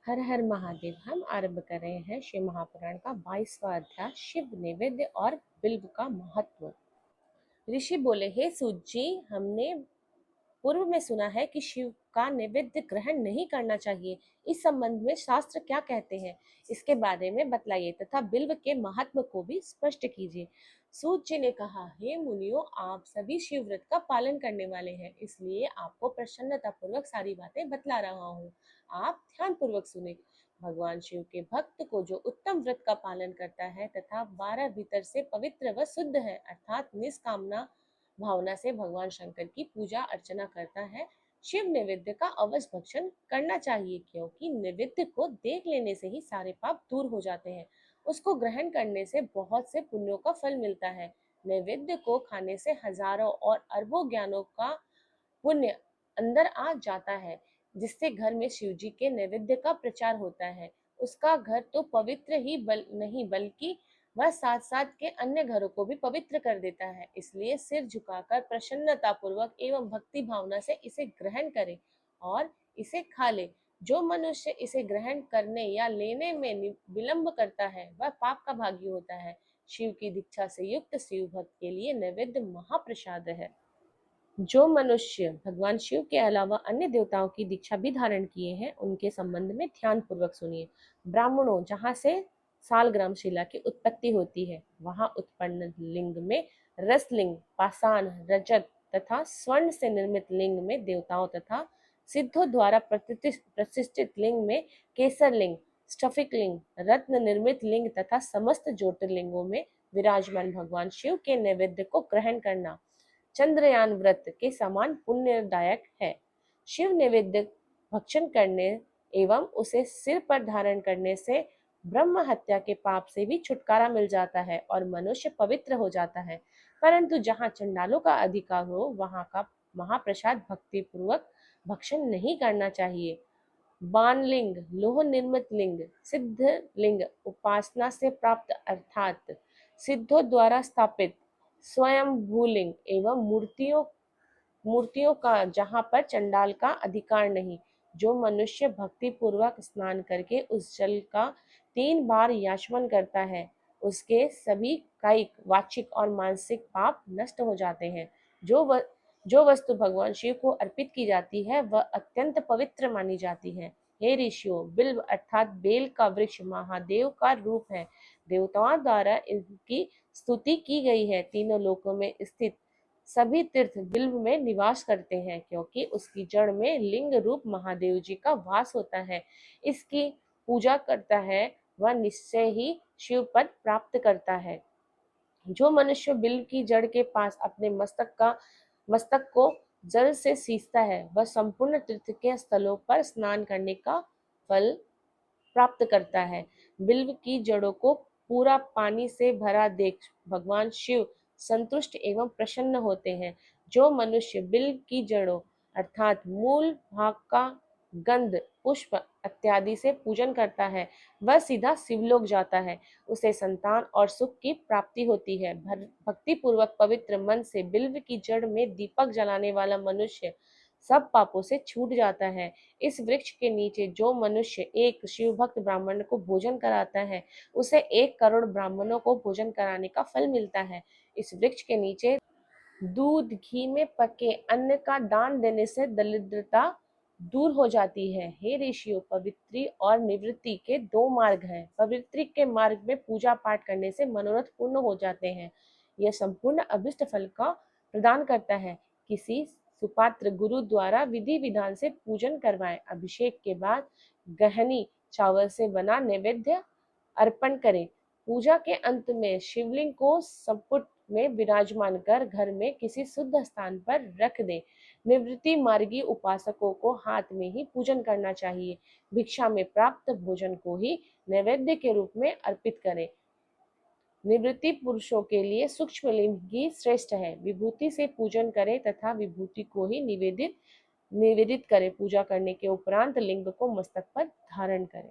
हर हर महादेव। हम आरंभ कर रहे हैं शिव महापुराण का 22वां अध्याय, शिव नैवेद्य और बिल्व का महत्व। ऋषि बोले, हे सूत जी, हमने पूर्व में सुना है कि शिव का नैवेद्य ग्रहण नहीं करना चाहिए। इस संबंध में शास्त्र क्या कहते हैं, इसके बारे में बतलाइए तथा बिल्व के महत्व को भी स्पष्ट कीजिए। सूत जी ने कहा, हे मुनियों, आप सभी शिव व्रत का पालन करने वाले हैं, इसलिए आपको प्रसन्नता पूर्वक सारी बातें बतला रहा हूँ। आप ध्यान पूर्वक सुने। भगवान शिव के भक्त को जो उत्तम व्रत का पालन करता है तथा 12 भीतर से पवित्र व शुद्ध है, अर्थात निष्कामना भावना से भगवान शंकर की पूजा अर्चना करता है, शिव नैवेद्य का अवश्य भक्षण करना चाहिए, क्योंकि नैवेद्य को देख लेने से ही सारे पाप दूर हो जाते हैं। उसको ग्रहण करने से बहुत से पुण्यों का फल मिलता है। नैवेद्य को खाने से हजारों और अरबों ज्ञानों का पुण्य अंदर आ जाता है, जिससे घर में शिव जी के नैवेद्य का प्रचार होता है। उसका घर तो पवित्र ही नहीं बल्कि वह साथ साथ के अन्य घरों को भी पवित्र कर देता है। इसलिए सिर झुकाकर प्रसन्नता पूर्वक एवं भक्ति भावना से इसे ग्रहण करे और इसे खा ले। जो मनुष्य इसे ग्रहण करने या लेने में विलंब करता है, वह पाप का भागी होता है। शिव की दीक्षा से युक्त शिव भक्त के लिए नैवेद्य महाप्रसाद है। जो मनुष्य भगवान शिव के अलावा अन्य देवताओं की दीक्षा भी धारण किए हैं, उनके संबंध में ध्यान पूर्वक सुनिए। ब्राह्मणों, जहाँ से सालग्राम शिला की उत्पत्ति होती है, वहाँ उत्पन्न लिंग में रसलिंग, पाषाण, रजत तथा स्वर्ण से निर्मित लिंग में देवताओं तथा सिद्धों द्वारा प्रतिष्ठित लिंग में केसर लिंग, स्फटिक लिंग, रत्न निर्मित लिंग तथा समस्त ज्योतिर्लिंगों में विराजमान भगवान शिव के नैवेद्य को ग्रहण करना चंद्रयान व्रत के समान पुण्यदायक है। शिव नैवेद्य भक्षण करने एवं उसे सिर पर धारण करने से ब्रह्म हत्या के पाप से भी छुटकारा मिल जाता है और मनुष्य पवित्र हो जाता है। परंतु जहाँ चंडालों का अधिकार हो, वहाँ का महाप्रसाद भक्ति पूर्वक भक्षण नहीं करना चाहिए। बाणलिंग, लोह निर्मित लिंग, सिद्ध लिंग, उपासना से प्राप्त अर्थात सिद्धों द्वारा स्थापित स्वयं भूलिंग एवं मूर्तियों का जहाँ पर चंडाल का अधिकार नहीं। जो मनुष्य भक्ति पूर्वक स्नान करके उस जल का 3 बार याचमन करता है, उसके सभी कायिक, वाचिक और मानसिक पाप नष्ट हो जाते हैं। जो वस्तु भगवान शिव को अर्पित की जाती है, वह अत्यंत पवित्र मानी जाती है। हे ऋषियों, बिल्व अर्थात बेल का वृक्ष महादेव का रूप है। देवताओं द्वारा इनकी स्तुति की गई है। तीनों लोकों में स्थित सभी तीर्थ बिल्व में निवास करते हैं, क्योंकि उसकी जड़ में लिंग रूप महादेव जी का वास होता है। इसकी पूजा करता है, वह निश्चय ही शिव पद प्राप्त करता है। जो मनुष्य बिल्व की जड़ के पास अपने मस्तक को जल से सींचता है, वह संपूर्ण तीर्थ के स्थलों पर स्नान करने का फल प्राप्त करता है। बिल्व की जड़ों को पूरा पानी से भरा देख भगवान शिव संतुष्ट एवं प्रसन्न होते हैं। जो मनुष्य बिल्व की जड़ों अर्थात मूल भाग का गंध, पुष्प इत्यादि से पूजन करता है, वह सीधा शिवलोक जाता है। उसे संतान और सुख की प्राप्ति होती है। भक्ति पूर्वक पवित्र मन से बिल्व की जड़ में दीपक जलाने वाला मनुष्य सब पापों से छूट जाता है। इस वृक्ष के नीचे जो मनुष्य एक शिव भक्त ब्राह्मण को भोजन कराता है, उसे 1 करोड़ ब्राह्मणों को भोजन कराने का फल मिलता है। इस वृक्ष के नीचे दूध घी में पके अन्न का दान देने से दरिद्रता दूर हो जाती है। हे ऋषियों, पवित्री और निवृत्ति के 2 मार्ग हैं। पवित्री के मार्ग में पूजा पाठ करने से मनोरथ पूर्ण हो जाते हैं। यह संपूर्ण अभिष्ट फल का प्रदान करता है। किसी सुपात्र गुरु द्वारा विधि विधान से पूजन करवाएं। अभिषेक के बाद गहनी चावल से बना नैवेद्य अर्पण करें। पूजा के अंत में शिवलिंग को संपुट में विराजमान कर घर में किसी शुद्ध स्थान पर रख दें। निवृत्ति मार्गी उपासकों को हाथ में ही पूजन करना चाहिए। भिक्षा में प्राप्त भोजन को ही नैवेद्य के रूप में अर्पित करें। निवृत्ति पुरुषों के लिए सूक्ष्म लिंग ही श्रेष्ठ है। विभूति से पूजन करें तथा विभूति को ही निवेदित करें। पूजा करने के उपरांत लिंग को मस्तक पर धारण करें।